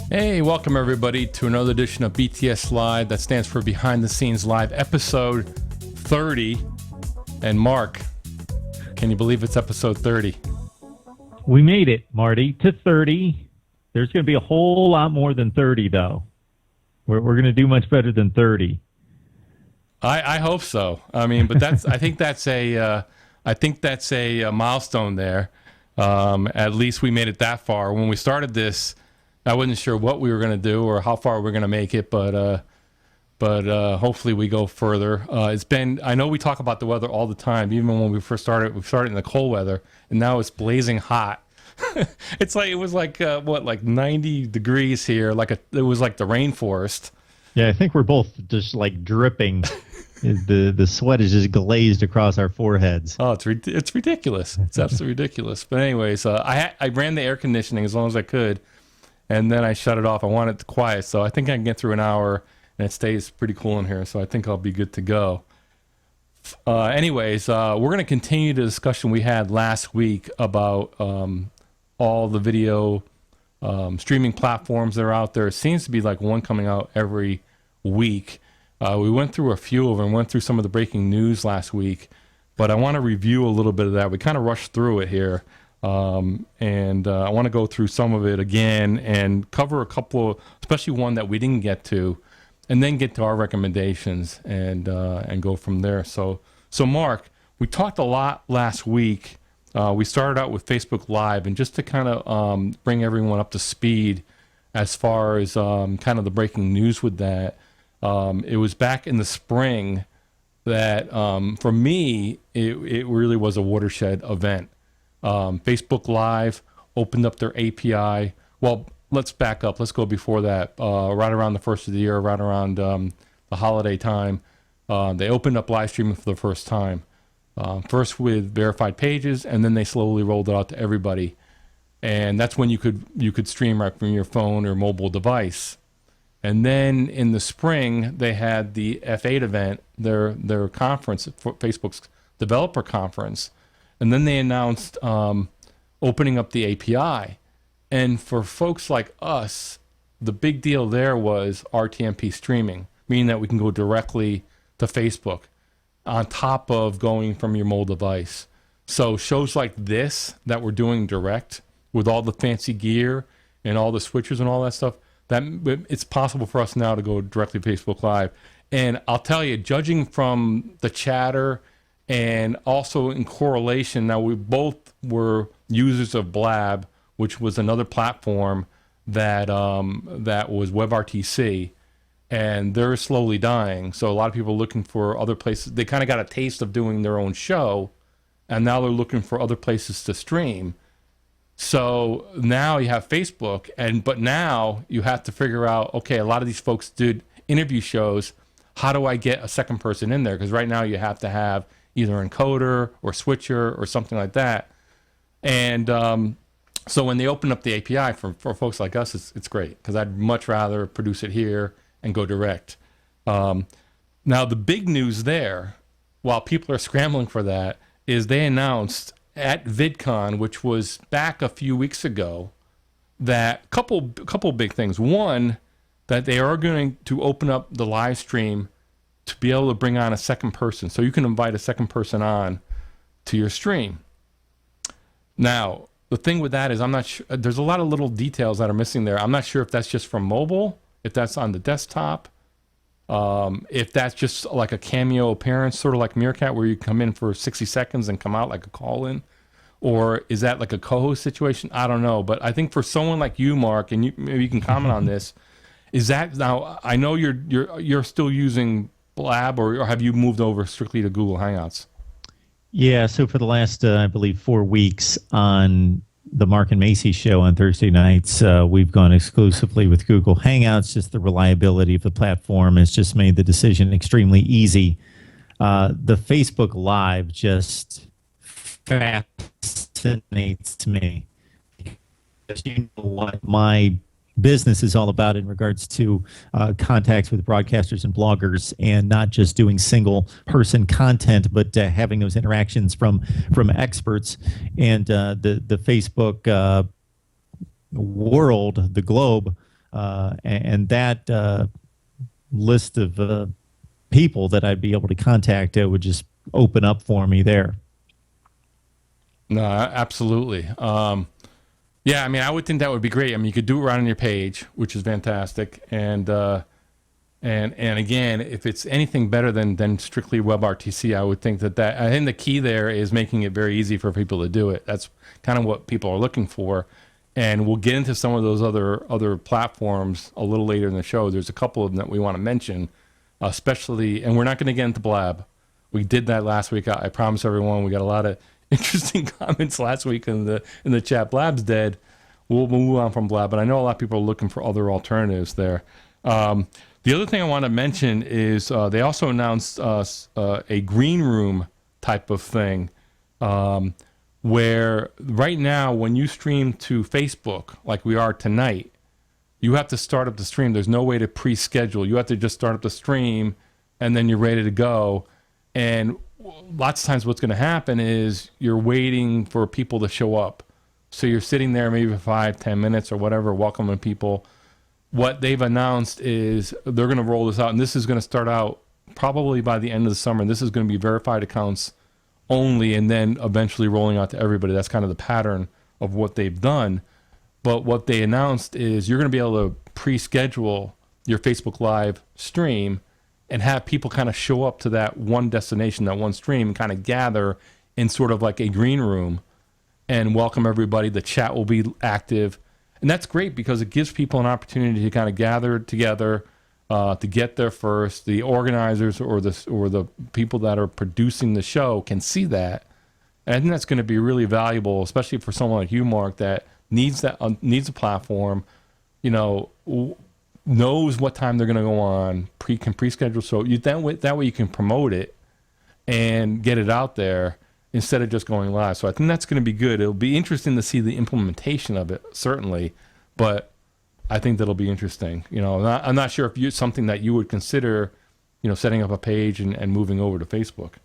Hey, welcome everybody to another edition of BTS Live. That stands for Behind the Scenes Live, episode 30. And Mark, can you believe it's episode 30? We made it, Marty, to 30. There's going to be a whole lot more than 30, though. We're going to do much better than 30. I hope so. I mean, but that's I think that's a milestone there. At least we made it that far. When we started this, I wasn't sure what we were going to do or how far we're going to make it, but hopefully we go further. I know we talk about the weather all the time. Even when we first started, we started in the cold weather, and now it's blazing hot. It was like 90 degrees here. It was like the rainforest. Yeah, I think we're both just like dripping. The sweat is just glazed across our foreheads. Oh, it's ridiculous. It's absolutely ridiculous. But anyways, I ran the air conditioning as long as I could. And then I shut it off. I want it quiet, so I think I can get through an hour, and it stays pretty cool in here, so I think I'll be good to go. Anyways, we're going to continue the discussion we had last week about all the video streaming platforms that are out there. It seems to be like one coming out every week. We went through a few of them, went through some of the breaking news last week, but I want to review a little bit of that. We kind of rushed through it here. And I want to go through some of it again and cover a couple of, especially one that we didn't get to, and then get to our recommendations and go from there. So Mark, we talked a lot last week. We started out with Facebook Live, and just to kind of bring everyone up to speed as far as kind of the breaking news with that, it was back in the spring that for me, it really was a watershed event. Facebook Live opened up their API. Well, let's back up. Let's go before that. Right around the first of the year, right around the holiday time, they opened up live streaming for the first time. First with verified pages, and then they slowly rolled it out to everybody. And that's when you could stream right from your phone or mobile device. And then in the spring, they had the F8 event, their conference, Facebook's developer conference. And then they announced opening up the API. And for folks like us, the big deal there was RTMP streaming, meaning that we can go directly to Facebook on top of going from your mobile device. So shows like this that we're doing direct with all the fancy gear and all the switchers and all that stuff, that it's possible for us now to go directly to Facebook Live. And I'll tell you, judging from the chatter and also in correlation, now we both were users of Blab, which was another platform that was WebRTC, and they're slowly dying. So a lot of people are looking for other places. They kind of got a taste of doing their own show, and now they're looking for other places to stream. So now you have Facebook, but now you have to figure out, okay, a lot of these folks did interview shows. How do I get a second person in there? Because right now you have to have either encoder or switcher or something like that. And so when they open up the API for folks like us, it's great, because I'd much rather produce it here and go direct. Now, the big news there, while people are scrambling for that, is they announced at VidCon, which was back a few weeks ago, that couple big things. One, that they are going to open up the live stream to be able to bring on a second person. So you can invite a second person on to your stream. Now, the thing with that is I'm not sure, there's a lot of little details that are missing there. I'm not sure if that's just from mobile, if that's on the desktop, if that's just like a cameo appearance, sort of like Meerkat, where you come in for 60 seconds and come out like a call-in, or is that like a co-host situation? I don't know. But I think for someone like you, Mark, and maybe you can comment on this, is that, now I know you're still using Blab, or have you moved over strictly to Google Hangouts? Yeah, so for the last, I believe, 4 weeks on the Mark and Macy show on Thursday nights, we've gone exclusively with Google Hangouts. Just the reliability of the platform has just made the decision extremely easy. The Facebook Live just fascinates me you know what my business is all about in regards to contacts with broadcasters and bloggers, and not just doing single person content, but having those interactions from experts. And the Facebook world, the globe, and that list of people that I'd be able to contact would just open up for me there. No, absolutely. Yeah, I mean, I would think that would be great. I mean, you could do it right on your page, which is fantastic. And again, if it's anything better than strictly WebRTC, I would think that I think the key there is making it very easy for people to do it. That's kind of what people are looking for. And we'll get into some of those other platforms a little later in the show. There's a couple of them that we want to mention, especially, and we're not going to get into Blab. We did that last week. I promise everyone we got a lot of interesting comments last week in the chat. Blab's dead. We'll move on from Blab, but I know a lot of people are looking for other alternatives there. The other thing I want to mention is they also announced a green room type of thing, where right now when you stream to Facebook like we are tonight, you have to start up the stream. There's no way to pre-schedule. You have to just start up the stream and then you're ready to go. And lots of times what's going to happen is you're waiting for people to show up. So you're sitting there maybe for 5-10 minutes or whatever, welcoming people. What they've announced is they're going to roll this out, and this is going to start out probably by the end of the summer. This is going to be verified accounts only, and then eventually rolling out to everybody. That's kind of the pattern of what they've done. But what they announced is you're going to be able to pre-schedule your Facebook Live stream and have people kind of show up to that one destination, that one stream, and kind of gather in sort of like a green room and welcome everybody. The chat will be active. And that's great because it gives people an opportunity to kind of gather together, to get there first. The organizers or the people that are producing the show can see that. And I think that's going to be really valuable, especially for someone like you, Mark, that needs a platform, knows what time they're going to go on, can pre-schedule. So that way you can promote it and get it out there instead of just going live. So I think that's going to be good. It'll be interesting to see the implementation of it, certainly, but I think that'll be interesting. I'm not sure if it's something that you would consider, setting up a page and moving over to Facebook.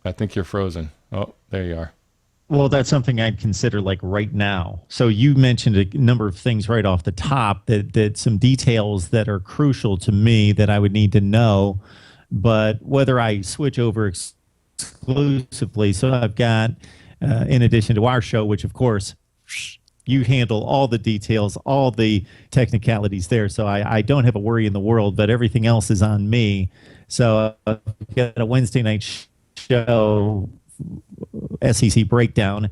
I think you're frozen. Oh, there you are. Well, that's something I'd consider like right now. So you mentioned a number of things right off the top that some details that are crucial to me that I would need to know. But whether I switch over exclusively, so I've got, in addition to our show, which of course you handle all the details, all the technicalities there. So I don't have a worry in the world, but everything else is on me. So I've got a Wednesday night show, SEC breakdown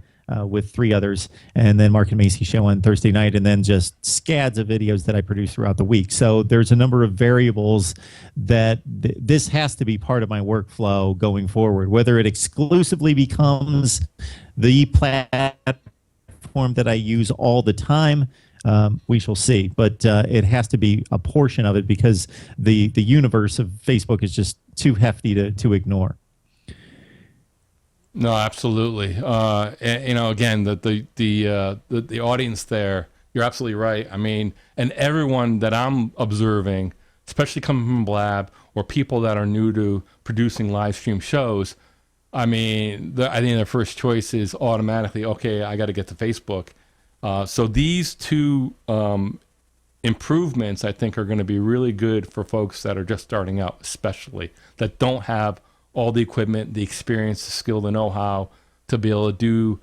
with 3 others, and then Mark and Macy show on Thursday night, and then just scads of videos that I produce throughout the week. So there's a number of variables that this has to be part of my workflow going forward. Whether it exclusively becomes the platform that I use all the time, we shall see. But it has to be a portion of it because the universe of Facebook is just too hefty to ignore. No, absolutely. And, again, the audience there, you're absolutely right. I mean, and everyone that I'm observing, especially coming from Blab or people that are new to producing live stream shows, I mean, I think their first choice is automatically, okay, I got to get to Facebook. So these two improvements, I think, are going to be really good for folks that are just starting out, especially that don't have all the equipment, the experience, the skill, the know-how to be able to do,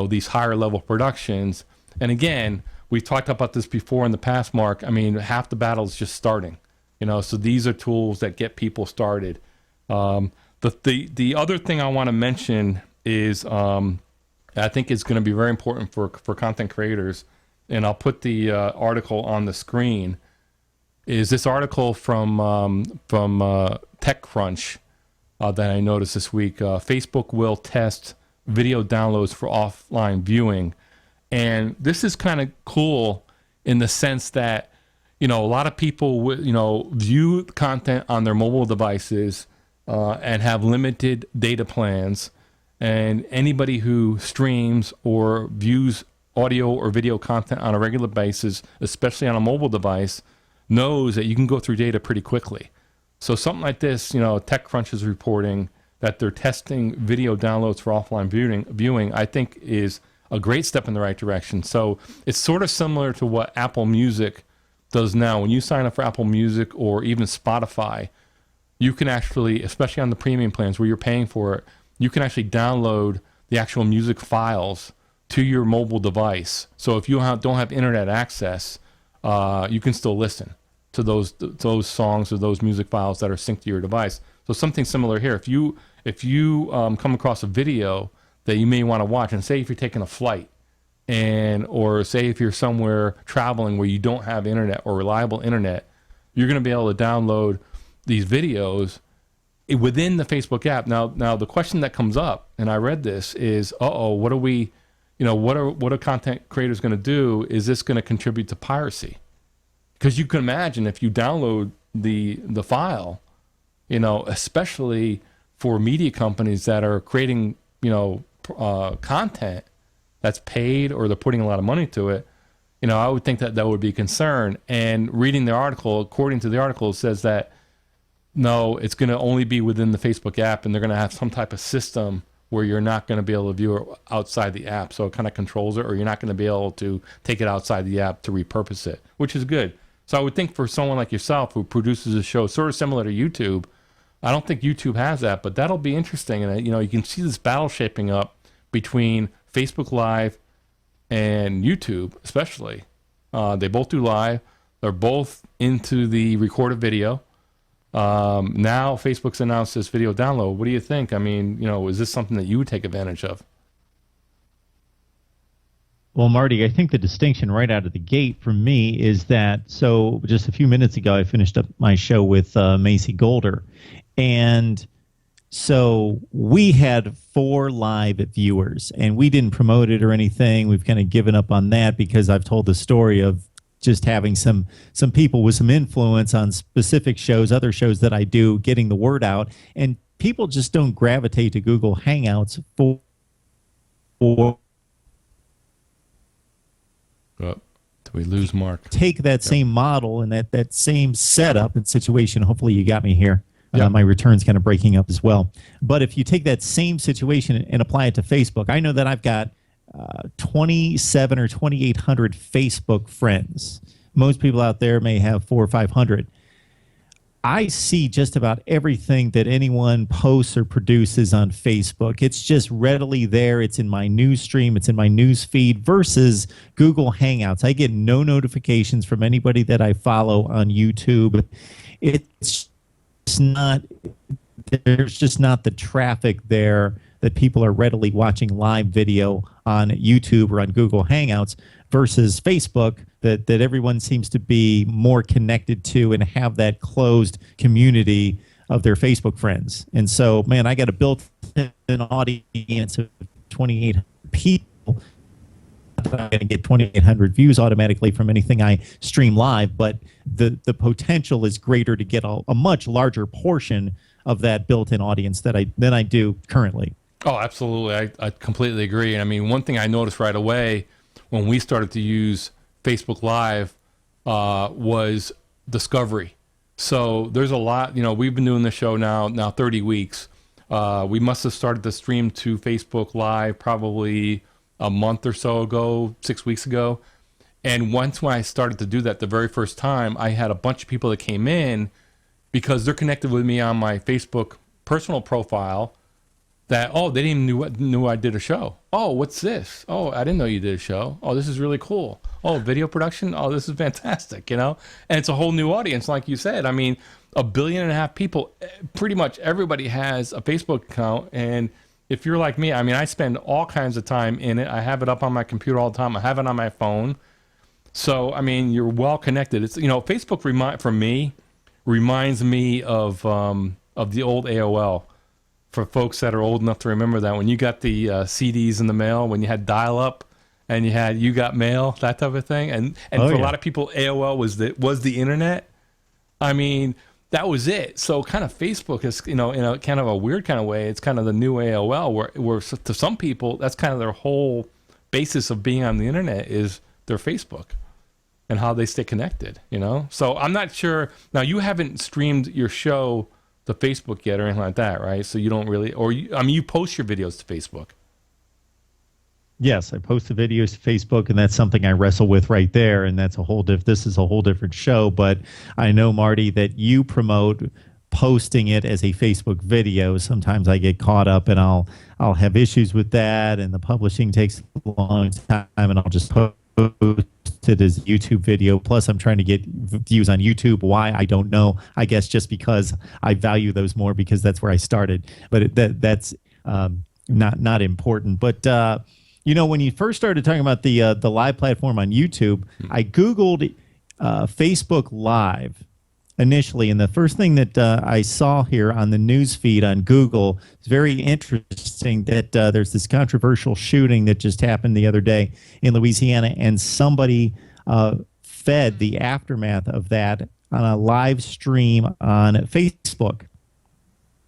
these higher level productions. And again, we've talked about this before in the past, Mark. I mean, half the battle is just starting, so these are tools that get people started. The other thing I want to mention is, I think is going to be very important for content creators, and I'll put the article on the screen, is this article from TechCrunch, that I noticed this week. Facebook will test video downloads for offline viewing. And this is kind of cool in the sense that, a lot of people, view content on their mobile devices and have limited data plans. And anybody who streams or views audio or video content on a regular basis, especially on a mobile device, knows that you can go through data pretty quickly. So something like this, TechCrunch is reporting that they're testing video downloads for offline viewing, I think is a great step in the right direction. So it's sort of similar to what Apple Music does now. When you sign up for Apple Music or even Spotify, you can actually, especially on the premium plans where you're paying for it, you can actually download the actual music files to your mobile device. So if you don't have internet access, you can still listen to those songs or those music files that are synced to your device. So something similar here. If you come across a video that you may want to watch, and say if you're taking a flight, or say if you're somewhere traveling where you don't have internet or reliable internet, you're going to be able to download these videos within the Facebook app. Now the question that comes up, and I read this, is, what are we, what are content creators going to do? Is this going to contribute to piracy? Because you can imagine if you download the file, especially for media companies that are creating, content that's paid or they're putting a lot of money to it, I would think that would be a concern. And reading the article, according to the article, it says that no, it's going to only be within the Facebook app, and they're going to have some type of system where you're not going to be able to view it outside the app. So it kind of controls it, or you're not going to be able to take it outside the app to repurpose it, which is good. So I would think for someone like yourself who produces a show sort of similar to YouTube, I don't think YouTube has that, but that'll be interesting. And, you can see this battle shaping up between Facebook Live and YouTube, especially. They both do live. They're both into the recorded video. Now Facebook's announced this video download. What do you think? I mean, is this something that you would take advantage of? Well, Marty, I think the distinction right out of the gate for me is that, so just a few minutes ago, I finished up my show with Macy Golder. And so we had 4 live viewers, and we didn't promote it or anything. We've kind of given up on that because I've told the story of just having some people with some influence on specific shows, other shows that I do, getting the word out. And people just don't gravitate to Google Hangouts for Do we lose Mark? Take that same model and that same setup and situation. Hopefully you got me here. Yeah. My return's kind of breaking up as well. But if you take that same situation and apply it to Facebook, I know that I've got 27 or 2,800 Facebook friends. Most people out there may have 400 or 500. I see just about everything that anyone posts or produces on Facebook. It's just readily there. It's in my news stream. It's in my news feed versus Google Hangouts. I get no notifications from anybody that I follow on YouTube. It's not, there's just not the traffic there that people are readily watching live video on YouTube or on Google Hangouts versus Facebook that everyone seems to be more connected to and have that closed community of their Facebook friends. And so, man, I got a built-in audience of 2,800 people. I'm going to get 2,800 views automatically from anything I stream live, but the potential is greater to get a much larger portion of that built-in audience than I do currently. Oh, absolutely. I completely agree. And I mean, one thing I noticed right away when we started to use Facebook Live was discovery. So there's a lot, we've been doing this show now 30 weeks. We must have started to stream to Facebook Live probably a month or so ago, 6 weeks ago. And once when I started to do that the very first time, I had a bunch of people that came in because they're connected with me on my Facebook personal profile that, they didn't even knew I did a show. Oh, what's this? Oh, I didn't know you did a show. Oh, this is really cool. Oh, video production? Oh, this is fantastic, And it's a whole new audience, like you said. I mean, 1.5 billion people, pretty much everybody has a Facebook account. And if you're like me, I mean, I spend all kinds of time in it. I have it up on my computer all the time. I have it on my phone. So, I mean, you're well connected. It's, Facebook for me reminds me of the old AOL. For folks that are old enough to remember that, when you got the CDs in the mail, when you had dial-up and you got mail, that type of thing, and for a lot of people, AOL was the internet. I mean, that was it. So kind of Facebook is, in a kind of a weird kind of way, it's kind of the new AOL where to some people, that's kind of their whole basis of being on the internet is their Facebook and how they stay connected, So I'm not sure. Now, you haven't streamed your show to Facebook yet or anything like that, right? So you don't really, you post your videos to Facebook. Yes, I post the videos to Facebook, and that's something I wrestle with right there. And that's this is a whole different show. But I know, Marty, that you promote posting it as a Facebook video. Sometimes I get caught up, and I'll have issues with that, and the publishing takes a long time, and I'll just post it as a YouTube video. Plus, I'm trying to get views on YouTube. Why? I don't know. I guess just because I value those more because that's where I started. But that's not important. But when you first started talking about the live platform on YouTube, I Googled Facebook Live initially, and the first thing that I saw here on the news feed on Google is very interesting that there's this controversial shooting that just happened the other day in Louisiana, and somebody fed the aftermath of that on a live stream on Facebook.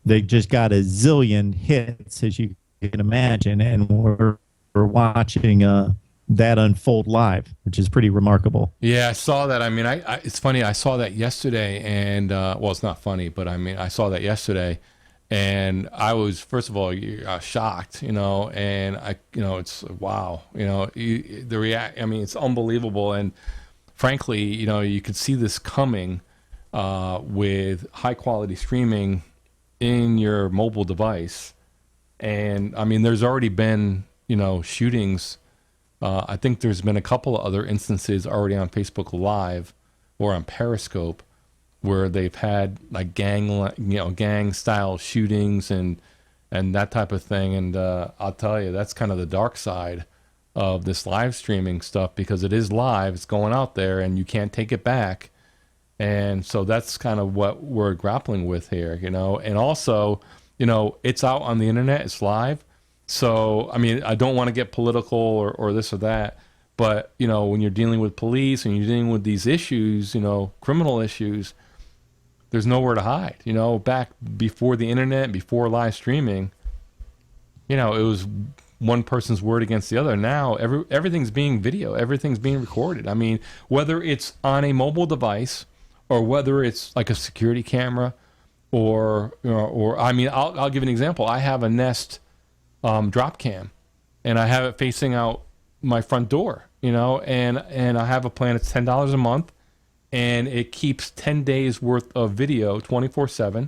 They just got a zillion hits, as you can imagine, and we're watching that unfold live, which is pretty remarkable. Yeah, I saw that. I mean, it's funny. I saw that yesterday, and it's not funny, but I mean, I saw that yesterday, and I was, first of all, shocked, and it's wow, it's unbelievable, and frankly, you could see this coming with high quality streaming in your mobile device, and I mean, there's already been shootings. I think there's been a couple of other instances already on Facebook Live or on Periscope where they've had like gang style shootings and that type of thing. And I'll tell you, that's kind of the dark side of this live streaming stuff because it is live, it's going out there, and you can't take it back. And so that's kind of what we're grappling with here, And also, it's out on the internet, it's live. So, I mean, I don't want to get political or this or that, but, when you're dealing with police and you're dealing with these issues, criminal issues, there's nowhere to hide. Back before the internet, before live streaming, it was one person's word against the other. Now, everything's being video, everything's being recorded. I mean, whether it's on a mobile device or whether it's like a security camera or I mean, I'll give an example. I have a Nest drop cam, and I have it facing out my front door, and I have a plan. It's $10 a month, and it keeps 10 days worth of video 24/7,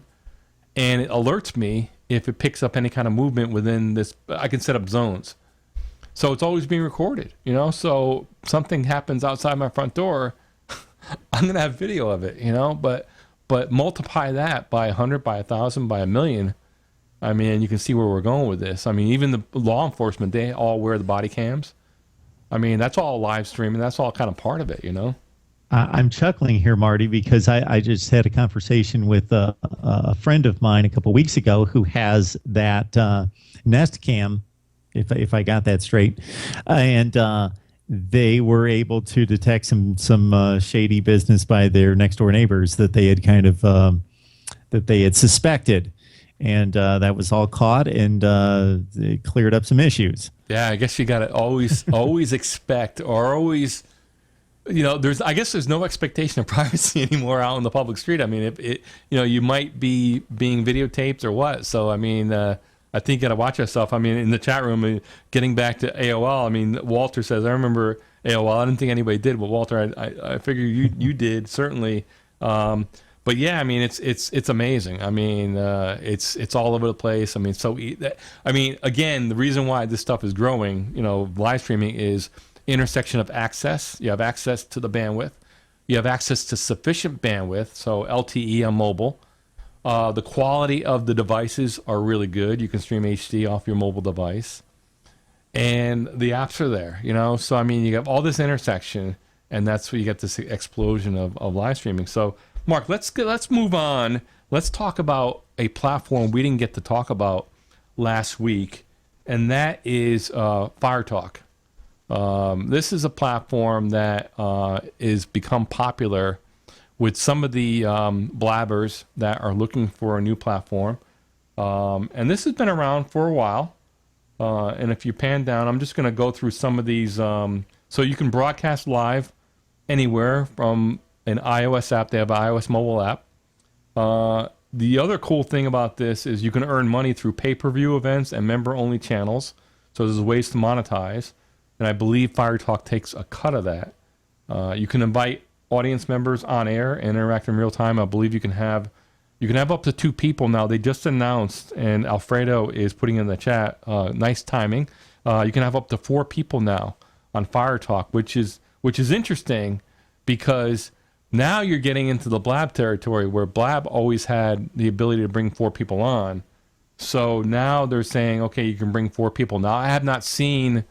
and it alerts me if it picks up any kind of movement within this. I can set up zones, so it's always being recorded, so something happens outside my front door, I'm gonna have video of it, but multiply that by 100, by 1,000, by 1,000,000. I mean, you can see where we're going with this. I mean, even the law enforcement, they all wear the body cams. I mean, that's all live streaming. That's all kind of part of it, I'm chuckling here, Marty, because I just had a conversation with a friend of mine a couple weeks ago who has that Nest Cam, if I got that straight, and they were able to detect some shady business by their next door neighbors that they had kind of that they had suspected. And that was all caught, and it cleared up some issues. Yeah, I guess you got to always expect, or always, I guess there's no expectation of privacy anymore out on the public street. I mean, you might be being videotaped or what. So, I mean, I think you got to watch yourself. I mean, in the chat room, getting back to AOL, I mean, Walter says, I remember AOL. I didn't think anybody did, but Walter, I figure you did, certainly. But yeah, I mean, it's amazing. I mean, it's all over the place. I mean, again, the reason why this stuff is growing, live streaming is intersection of access. You have access to the bandwidth. You have access to sufficient bandwidth, so LTE on mobile. The quality of the devices are really good. You can stream HD off your mobile device. And the apps are there, So, I mean, you have all this intersection, and that's where you get this explosion of live streaming. So, Mark, let's move on. Let's talk about a platform we didn't get to talk about last week, and that is Fire Talk. This is a platform that is become popular with some of the blabbers that are looking for a new platform. And this has been around for a while. And if you pan down, I'm just going to go through some of these. So you can broadcast live anywhere from an iOS app. They have an iOS mobile app. The other cool thing about this is you can earn money through pay-per-view events and member-only channels. So there's ways to monetize. And I believe Fire Talk takes a cut of that. You can invite audience members on air and interact in real time. I believe you can have up to 2 people now. They just announced, and Alfredo is putting in the chat, nice timing. You can have up to 4 people now on Fire Talk, which is interesting because now you're getting into the Blab territory where Blab always had the ability to bring 4 people on. So now they're saying, okay, you can bring 4 people. Now, I have not seen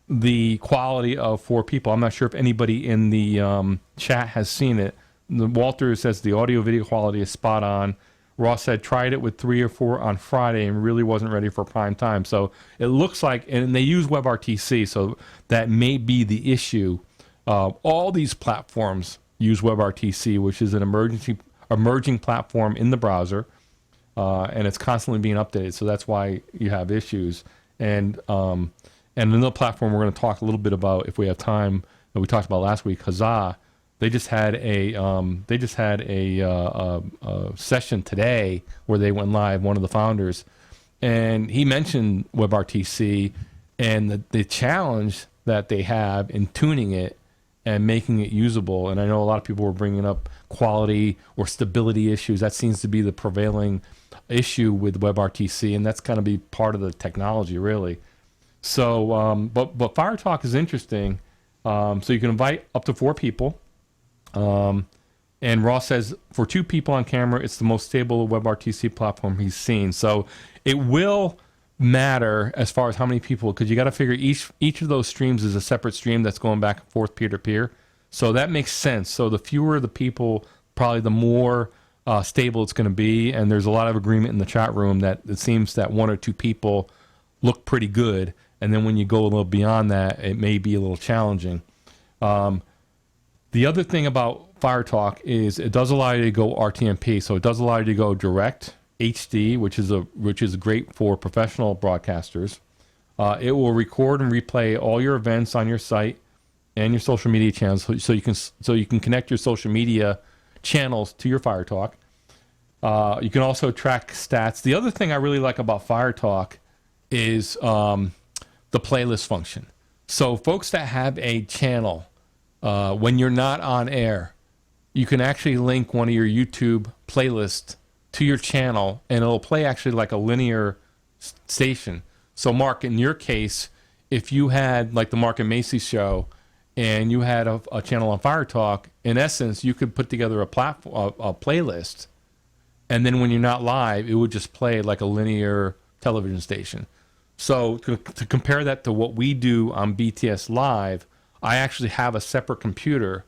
the quality of 4 people. I'm not sure if anybody in the chat has seen it. Walter says the audio video quality is spot on. Ross said tried it with 3 or 4 on Friday and really wasn't ready for prime time. So it looks like, and they use WebRTC, so that may be the issue. All these platforms use WebRTC, which is an emerging platform in the browser, and it's constantly being updated. So that's why you have issues. And another platform we're going to talk a little bit about if we have time that we talked about last week, Huzzah. They just had a session today where they went live. One of the founders, and he mentioned WebRTC and the challenge that they have in tuning it and making it usable. And I know a lot of people were bringing up quality or stability issues. That seems to be the prevailing issue with WebRTC, and that's going to be part of the technology, really. So, but Fire Talk is interesting. So you can invite up to 4 people. And Ross says for 2 people on camera, it's the most stable WebRTC platform he's seen. So it will matter as far as how many people, because you got to figure each of those streams is a separate stream that's going back and forth peer to peer. So that makes sense. So the fewer the people, probably the more stable it's going to be. And there's a lot of agreement in the chat room that it seems that 1 or 2 people look pretty good. And then when you go a little beyond that, it may be a little challenging. The other thing about Fire Talk is it does allow you to go RTMP. So it does allow you to go direct HD, which is great for professional broadcasters. It will record and replay all your events on your site and your social media channels, so you can connect your social media channels to your Fire Talk. You can also track stats. The other thing I really like about Fire Talk is the playlist function. So folks that have a channel, when you're not on air, you can actually link one of your YouTube playlists to your channel, and it'll play actually like a linear station. So Mark, in your case, if you had like the Mark and Macy show and you had a channel on Fire Talk, in essence, you could put together a playlist, and then when you're not live, it would just play like a linear television station. So to compare that to what we do on BTS Live, I actually have a separate computer,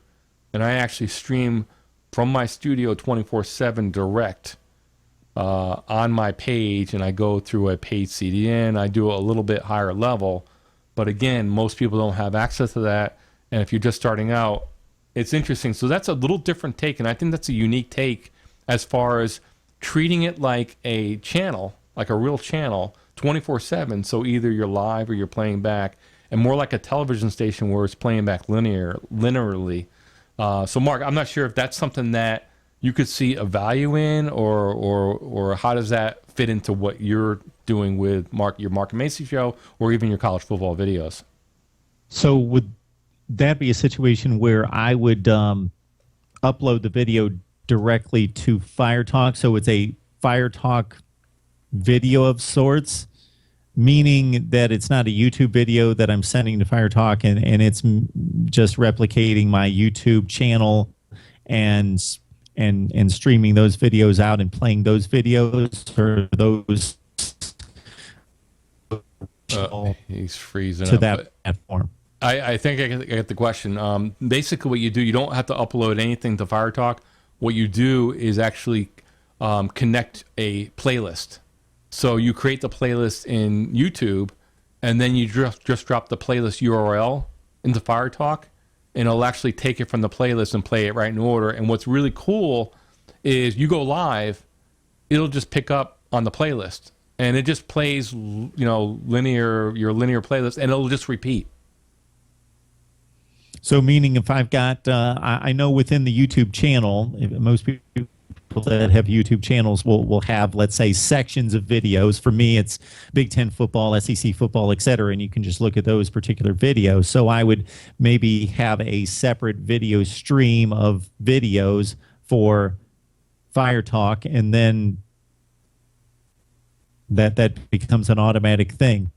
and I actually stream from my studio 24/7 direct on my page, and I go through a paid CDN. I do a little bit higher level, but again, most people don't have access to that. And if you're just starting out, it's interesting. So that's a little different take, and I think that's a unique take as far as treating it like a channel, like a real channel, 24/7. So either you're live or you're playing back, and more like a television station where it's playing back linearly. So Mark, I'm not sure if that's something that you could see a value in, or how does that fit into what you're doing with your Mark and Macy show, or even your college football videos? So would that be a situation where I would upload the video directly to Fire Talk? So it's a Fire Talk video of sorts, meaning that it's not a YouTube video that I'm sending to Fire Talk, and it's just replicating my YouTube channel and streaming those videos out and playing those videos, or those he's freezing to up, that platform. I think I get the question. Basically, what you do, you don't have to upload anything to Fire Talk. What you do is actually connect a playlist. So you create the playlist in YouTube, and then you just drop the playlist URL into Fire Talk, and it'll actually take it from the playlist and play it right in order. And what's really cool is you go live, it'll just pick up on the playlist, and it just plays, your linear playlist, and it'll just repeat. So meaning if I've got, I know within the YouTube channel, most people that have YouTube channels will have, let's say, sections of videos. For me, it's Big Ten football, SEC football, et cetera, and you can just look at those particular videos. So I would maybe have a separate video stream of videos for Fire Talk, and then that becomes an automatic thing.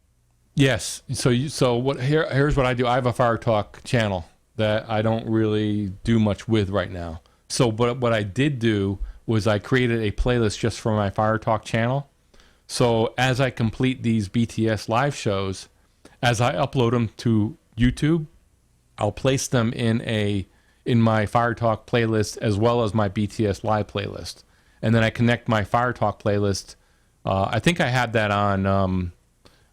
Yes. Here's what I do. I have a Fire Talk channel that I don't really do much with right now. So, but what I did do was I created a playlist just for my Fire Talk channel. So as I complete these BTS live shows, as I upload them to YouTube, I'll place them in my Fire Talk playlist as well as my BTS live playlist, and then I connect my Fire Talk playlist. I think I had that on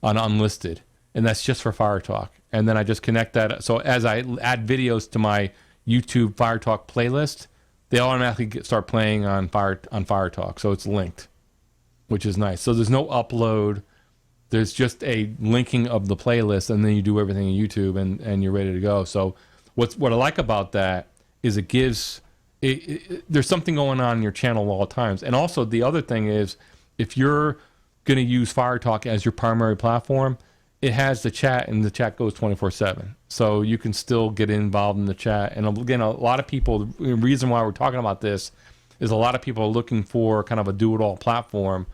Unlisted, and that's just for Fire Talk. And then I just connect that. So as I add videos to my YouTube Fire Talk playlist, they automatically start playing on Fire Talk. So it's linked, which is nice. So there's no upload. There's just a linking of the playlist, and then you do everything in YouTube, and you're ready to go. So what I like about that is it gives there's something going on in your channel at all times. And also the other thing is, if you're going to use Fire Talk as your primary platform, it has the chat, and the chat goes 24/7. So you can still get involved in the chat. And again, a lot of people, the reason why we're talking about this is a lot of people are looking for kind of a do-it-all platform.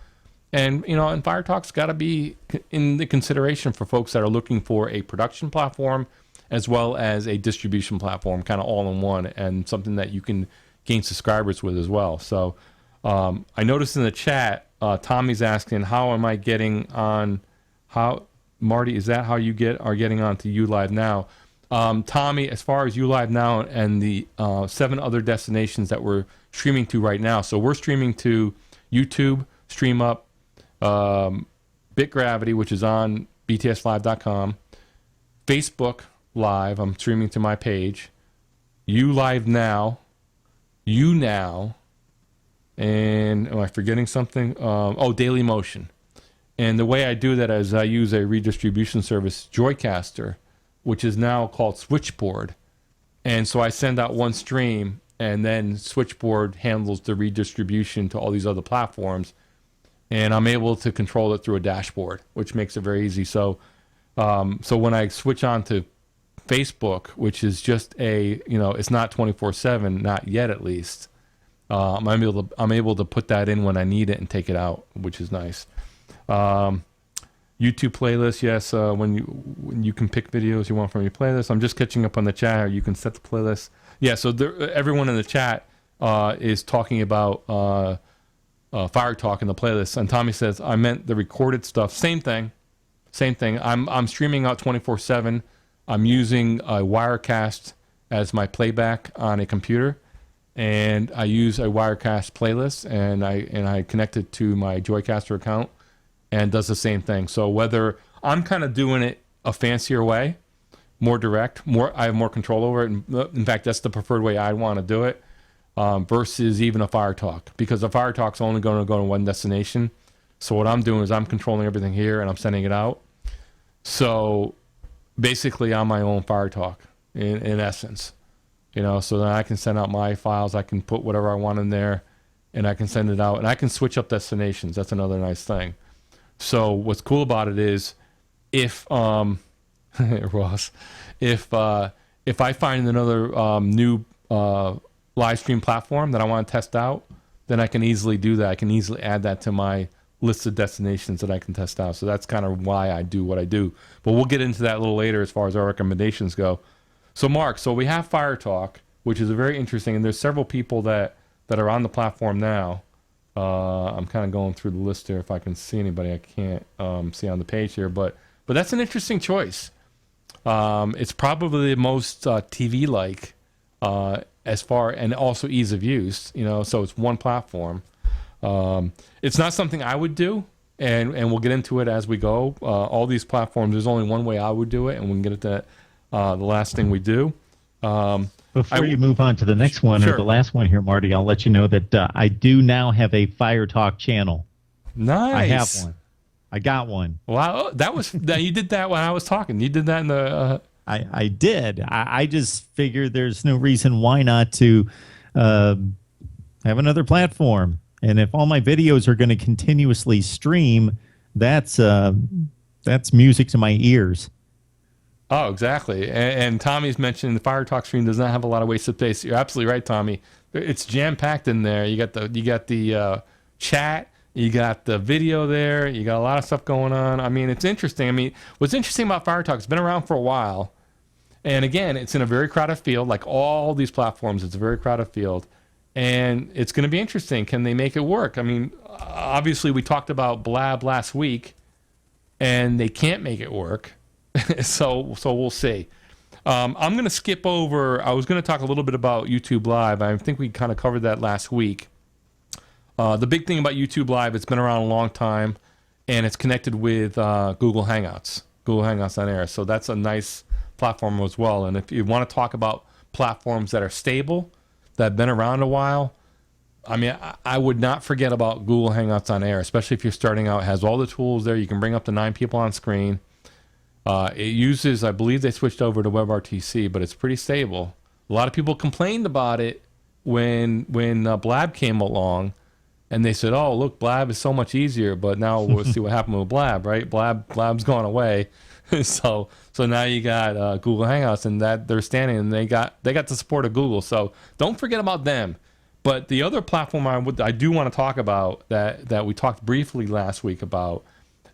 And, and Fire Talk's got to be in the consideration for folks that are looking for a production platform as well as a distribution platform, kind of all in one, and something that you can gain subscribers with as well. So I noticed in the chat, Tommy's asking, how am I getting on, Marty, is that how you are getting on to ULive Now? Tommy, as far as ULive Now and the 7 other destinations that we're streaming to right now. So we're streaming to YouTube, StreamUp, BitGravity, which is on btslive.com, Facebook Live, I'm streaming to my page, ULive Now, YouNow, and am I forgetting something? Daily Motion. And the way I do that is I use a redistribution service, Joycaster, which is now called Switchboard. And so I send out one stream, and then Switchboard handles the redistribution to all these other platforms. And I'm able to control it through a dashboard, which makes it very easy. So when I switch on to Facebook, which is just it's not 24/7, not yet at least, I'm able to put that in when I need it and take it out, which is nice. YouTube playlist, yes. When you can pick videos you want from your playlist. I'm just catching up on the chat. You can set the playlist. Yeah. So everyone in the chat is talking about Fire Talk in the playlist. And Tommy says, I meant the recorded stuff. Same thing. I'm streaming out 24/7. I'm using a Wirecast as my playback on a computer, and I use a Wirecast playlist, and I connect it to my Joycaster account, and does the same thing. So whether I'm kind of doing it a fancier way, more direct, I have more control over it. In fact, that's the preferred way I want to do it, versus even a Fire Talk, because a Fire Talk's only going to go to one destination. So what I'm doing is I'm controlling everything here, and I'm sending it out. So basically, I'm my own Fire Talk in essence, so then I can send out my files. I can put whatever I want in there, and I can send it out, and I can switch up destinations. That's another nice thing. So what's cool about it is, if Ross, if I find another new live stream platform that I want to test out, then I can easily do that. I can easily add that to my list of destinations that I can test out. So that's kind of why I do what I do. But we'll get into that a little later as far as our recommendations go. So Mark, we have Fire Talk, which is a very interesting, and there's several people that are on the platform now. I'm kind of going through the list here. If I can see anybody, I can't see on the page here, but that's an interesting choice. It's probably the most TV-like as far, and also ease of use. So it's one platform. It's not something I would do, and we'll get into it as we go. All these platforms, there's only one way I would do it, and we can get into the last thing we do. Before you move on to the next one, Sure. or the last one here, Marty, I'll let you know that I do now have a Fire Talk channel. Nice. I have one. I got one. Wow, you did that when I was talking. You did that in the. I did. I just figured there's no reason why not to have another platform. And if all my videos are going to continuously stream, that's music to my ears. Oh, exactly. And Tommy's mentioned the Fire Talk stream does not have a lot of wasted space. You're absolutely right, Tommy. It's jam packed in there. You got the chat. You got the video there. You got a lot of stuff going on. I mean, it's interesting. I mean, what's interesting about Fire Talk, it's been around for a while. And again, it's in a very crowded field. Like all these platforms, it's a very crowded field. And it's going to be interesting. Can they make it work? I mean, obviously, we talked about Blab last week, and they can't make it work. so we'll see. I'm going to skip over. I was going to talk a little bit about YouTube Live. I think we kind of covered that last week. The big thing about YouTube Live, it's been around a long time, and it's connected with Google Hangouts on Air. So that's a nice platform as well. And if you want to talk about platforms that are stable, that have been around a while, I mean, I would not forget about Google Hangouts on Air, especially if you're starting out. It has all the tools there. You can bring up to 9 people on screen. It uses, I believe they switched over to WebRTC, but it's pretty stable. A lot of people complained about it when Blab came along. And they said, "Oh, look, Blab is so much easier." But now we'll see what happened with Blab, right? Blab's gone away, so now you got Google Hangouts, and that they're standing, and they got the support of Google. So don't forget about them. But the other platform I do want to talk about that we talked briefly last week about,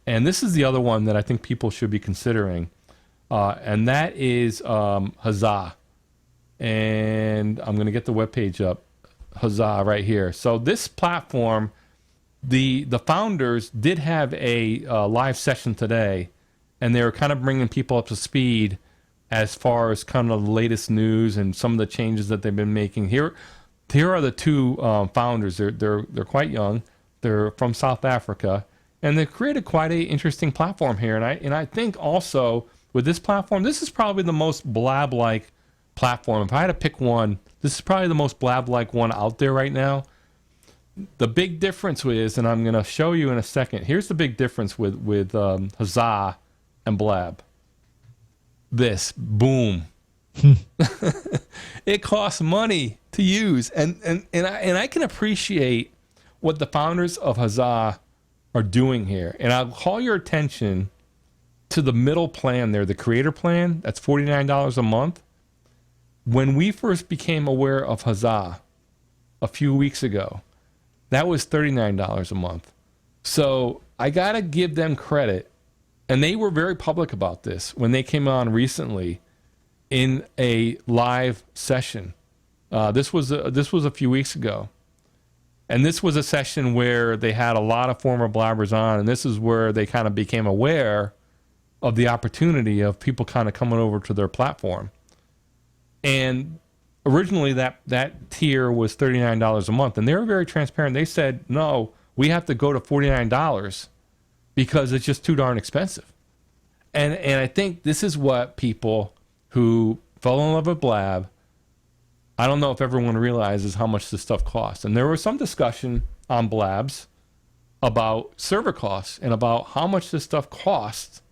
and this is the other one that I think people should be considering, and that is Huzzah. And I'm going to get the webpage up. Huzzah right here. So this platform, the founders did have a live session today, and they were kind of bringing people up to speed as far as kind of the latest news and some of the changes that they've been making. Here are the two founders. They're quite young. They're from South Africa, and they've created quite a interesting platform here. And I think also with this platform, this is probably the most Blab-like platform. If I had to pick one, this is probably the most Blab-like one out there right now. The big difference is, and I'm going to show you in a second, here's the big difference with Huzzah and Blab. This, boom. It costs money to use. And I can appreciate what the founders of Huzzah are doing here. And I'll call your attention to the middle plan there, the creator plan. That's $49 a month. When we first became aware of Huzzah a few weeks ago, that was $39 a month. So I got to give them credit. And they were very public about this when they came on recently in a live session. This was a few weeks ago. And this was a session where they had a lot of former blabbers on. And this is where they kind of became aware of the opportunity of people kind of coming over to their platform. And originally that tier was $39 a month, and they were very transparent. They said, no, we have to go to $49 because it's just too darn expensive. And I think this is what people who fell in love with Blab, I don't know if everyone realizes how much this stuff costs. And there was some discussion on Blabs about server costs and about how much this stuff costs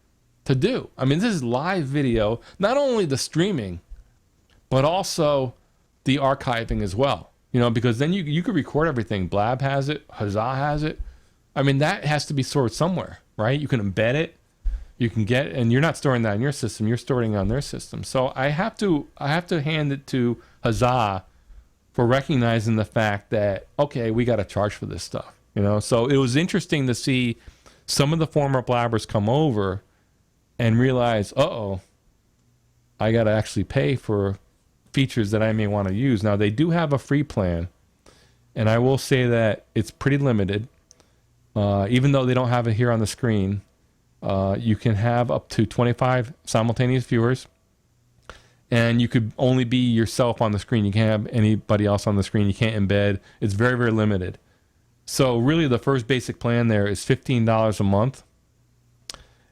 to do. I mean, this is live video, not only the streaming, but also the archiving as well. You know, because then you could record everything. Blab has it, Huzzah has it. I mean, that has to be stored somewhere, right? You can embed it. You can get, and you're not storing that in your system. You're storing it on their system. So I have to hand it to Huzzah for recognizing the fact that, okay, we got to charge for this stuff. You know, so it was interesting to see some of the former blabbers come over and realize, I got to actually pay for features that I may want to use. Now, they do have a free plan, and I will say that it's pretty limited. Even though they don't have it here on the screen, you can have up to 25 simultaneous viewers, and you could only be yourself on the screen. You can't have anybody else on the screen. You can't embed. It's very, very limited. So really, the first basic plan there is $15 a month.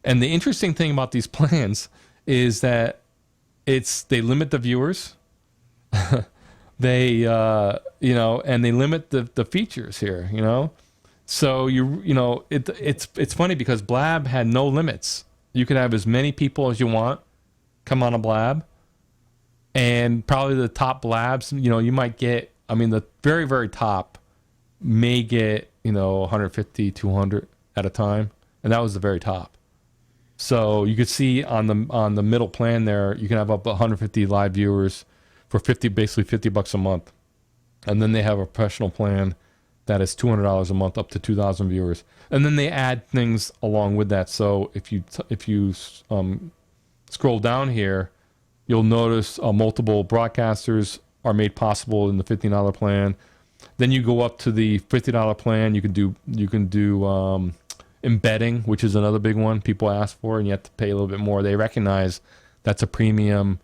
And the interesting thing about these plans is that they limit the viewers. they and they limit the features here, so it's funny because Blab had no limits. You could have as many people as you want come on a Blab, and probably the top Blabs, you might get, the very, very top may get 150, 200 at a time, and that was the very top. So you could see on the middle plan there, you can have up 150 live viewers for basically $50 a month. And then they have a professional plan that is $200 a month up to 2,000 viewers. And then they add things along with that. So if you scroll down here, you'll notice multiple broadcasters are made possible in the $15 plan. Then you go up to the $50 plan. You can do embedding, which is another big one people ask for, and you have to pay a little bit more. They recognize that's a premium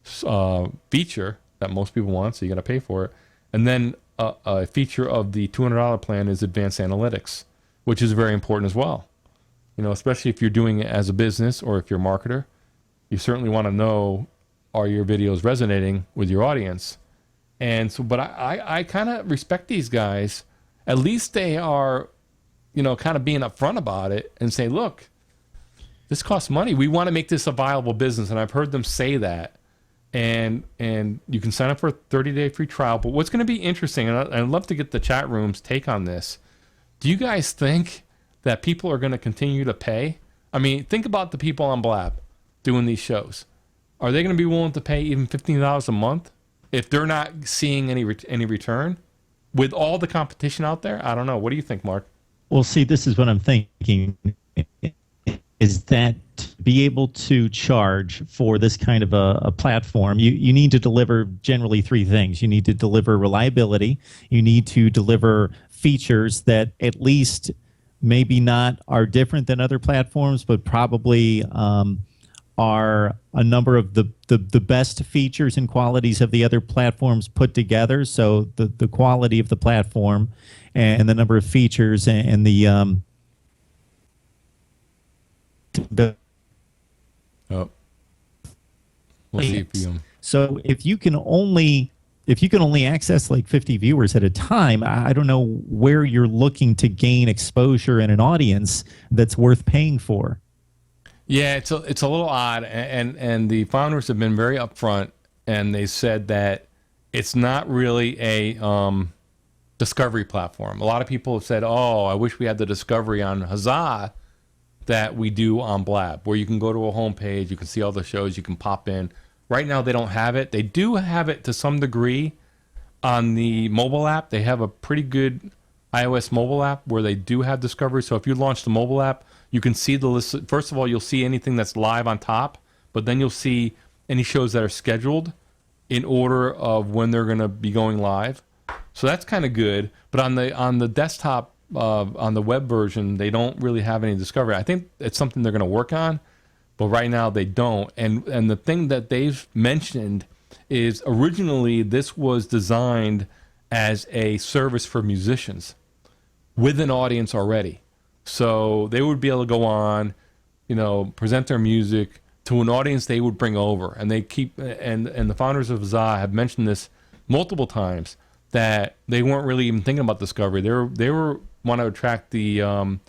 feature that most people want, so you got to pay for it. And then a feature of the $200 plan is advanced analytics, which is very important as well. Especially if you're doing it as a business or if you're a marketer, you certainly want to know, are your videos resonating with your audience? And so, but I kind of respect these guys. At least they are, kind of being upfront about it and say, look, this costs money. We want to make this a viable business. And I've heard them say that. And you can sign up for a 30-day free trial. But what's going to be interesting, and I'd love to get the chat room's take on this. Do you guys think that people are going to continue to pay? Think about the people on Blab doing these shows. Are they going to be willing to pay even $15 a month if they're not seeing any return? With all the competition out there, I don't know. What do you think, Mark? Well, see, this is what I'm thinking, is that to be able to charge for this kind of a platform, you need to deliver generally three things. You need to deliver reliability. You need to deliver features that at least maybe not are different than other platforms, but probably are a number of the best features and qualities of the other platforms put together. So the quality of the platform and the number of features and the we'll see if you So if you can only access like 50 viewers at a time, I don't know where you're looking to gain exposure and an audience that's worth paying for. Yeah, it's a little odd, and the founders have been very upfront, and they said that it's not really a discovery platform. A lot of people have said, "Oh, I wish we had the discovery on Huzzah that we do on Blab, where you can go to a homepage, you can see all the shows, you can pop in." Right now, they don't have it. They do have it to some degree on the mobile app. They have a pretty good iOS mobile app where they do have discovery. So if you launch the mobile app, you can see the list. First of all, you'll see anything that's live on top, but then you'll see any shows that are scheduled in order of when they're going to be going live. So that's kind of good. But on the desktop, on the web version, they don't really have any discovery. I think it's something they're going to work on, but right now they don't. And the thing that they've mentioned is originally this was designed as a service for musicians with an audience already. So they would be able to go on, present their music to an audience they would bring over. And they and the founders of Huzzah have mentioned this multiple times, that they weren't really even thinking about discovery. They were want to attract the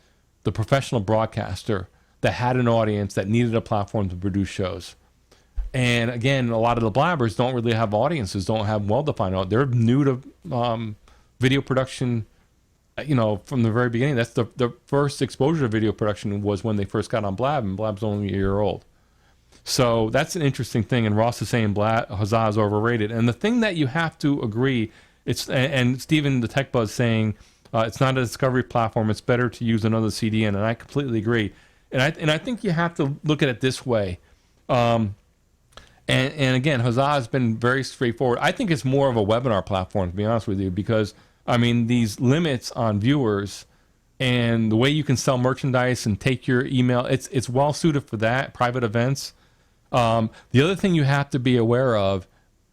professional broadcaster that had an audience that needed a platform to produce shows. And again, a lot of the blabbers don't really have audiences, don't have well-defined. They're new to video production. From the very beginning. That's the first exposure to video production was when they first got on Blab, and Blab's only a year old. So that's an interesting thing. And Ross is saying Huzzah is overrated. And the thing that you have to agree, and Steven the Tech Buzz saying it's not a discovery platform. It's better to use another CDN, and I completely agree. And I think you have to look at it this way. And again, Huzzah has been very straightforward. I think it's more of a webinar platform, to be honest with you, because these limits on viewers and the way you can sell merchandise and take your email, it's well suited for that, private events. The other thing you have to be aware of,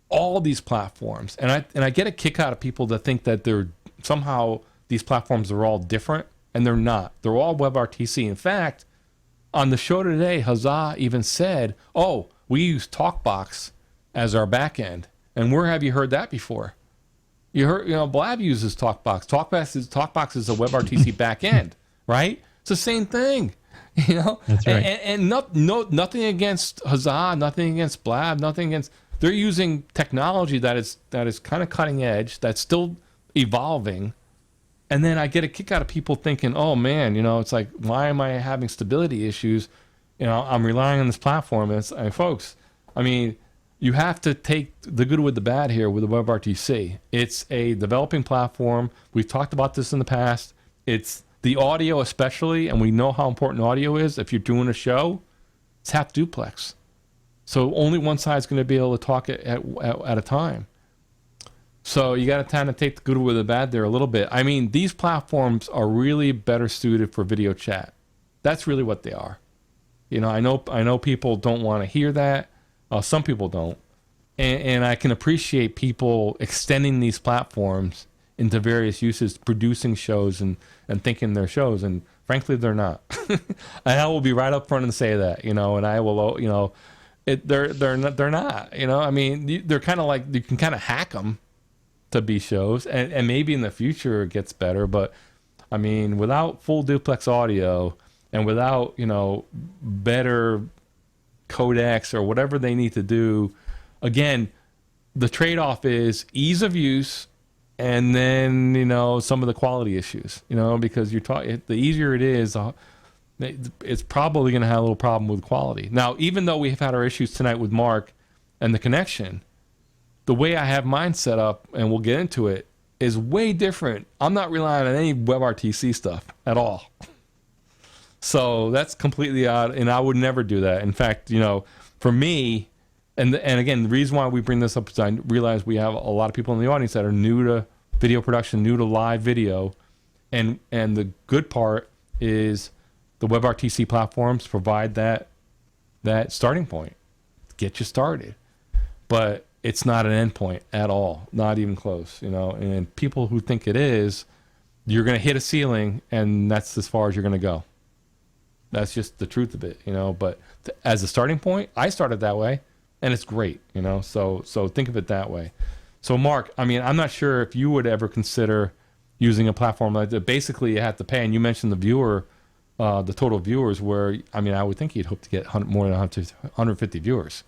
all these platforms, and I get a kick out of people that think that they're somehow these platforms are all different, and they're not. They're all WebRTC. In fact, on the show today, Huzzah even said, "Oh, we use TalkBox as our back end, And where have you heard that before? You heard, Blab uses TalkBox. TalkBox is a WebRTC backend, right? It's the same thing, That's right. And nothing against Huzzah, nothing against Blab, nothing against. They're using technology that is kind of cutting edge, that's still evolving. And then I get a kick out of people thinking, oh man, it's like, why am I having stability issues? I'm relying on this platform. Folks, you have to take the good with the bad here with the WebRTC. It's a developing platform. We've talked about this in the past. It's the audio especially, and we know how important audio is. If you're doing a show, it's half duplex. So only one side's going to be able to talk at a time. So you got to kind of take the good with the bad there a little bit. These platforms are really better suited for video chat. That's really what they are. I know people don't want to hear that. Some people don't. And I can appreciate people extending these platforms into various uses, producing shows and thinking they're shows. And frankly, they're not. And I will be right up front and say that, and I will, they're not, they're kind of like, you can kind of hack them to be shows. And maybe in the future it gets better. But without full duplex audio and without, better codecs or whatever they need to do, again, the trade-off is ease of use and then some of the quality issues, because the easier it is, it's probably going to have a little problem with quality. Now, even though we've had our issues tonight with Mark and the connection, the way I have mine set up, and we'll get into it, is way different. I'm not relying on any WebRTC stuff at all. So that's completely odd, and I would never do that. In fact, for me, and again, the reason why we bring this up is I realize we have a lot of people in the audience that are new to video production, new to live video, and the good part is the WebRTC platforms provide that starting point, get you started, but it's not an endpoint at all, not even close. And people who think it is, you're going to hit a ceiling, and that's as far as you're going to go. That's just the truth of it, but as a starting point, I started that way and it's great, so think of it that way. So Mark, I'm not sure if you would ever consider using a platform like that. Basically you have to pay, and you mentioned the viewer, the total viewers, where, I would think you'd hope to get more than 150 viewers.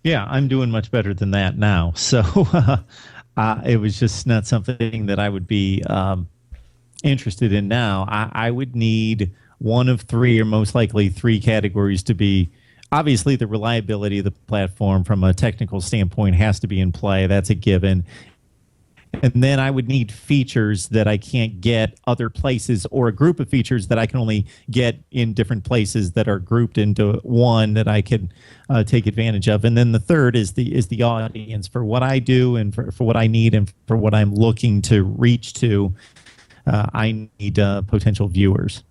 Yeah, I'm doing much better than that now. So it was just not something that I would be interested in now. I would need one of three, or most likely three categories to be. Obviously, the reliability of the platform from a technical standpoint has to be in play. That's a given. And then I would need features that I can't get other places, or a group of features that I can only get in different places that are grouped into one that I can take advantage of. And then the third is the audience for what I do and for what I need and for what I'm looking to reach to. I need potential viewers.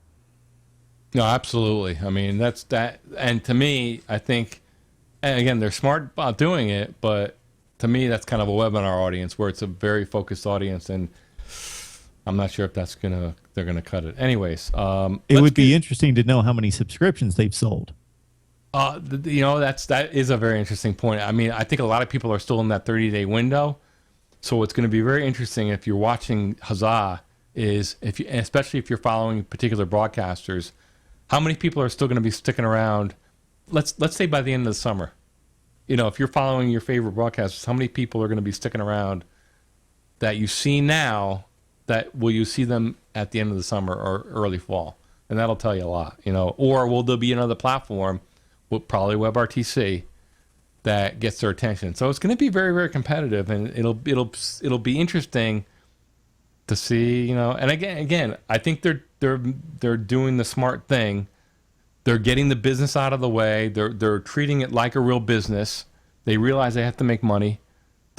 No, absolutely. That's that. And to me, I think, and again, they're smart about doing it, but to me, that's kind of a webinar audience where it's a very focused audience, and I'm not sure if they're gonna cut it. Anyways, it would be interesting to know how many subscriptions they've sold. That is a very interesting point. I think a lot of people are still in that 30-day window, so what's going to be very interesting if you're watching Huzzah is especially if you're following particular broadcasters, how many people are still going to be sticking around? Let's say by the end of the summer. If you're following your favorite broadcasters, how many people are going to be sticking around that you see now, that will you see them at the end of the summer or early fall? And that'll tell you a lot, or will there be another platform, probably WebRTC, that gets their attention? So it's going to be very, very competitive, and it'll be interesting to see, and again, I think they're doing the smart thing. They're getting the business out of the way. They're treating it like a real business. They realize they have to make money.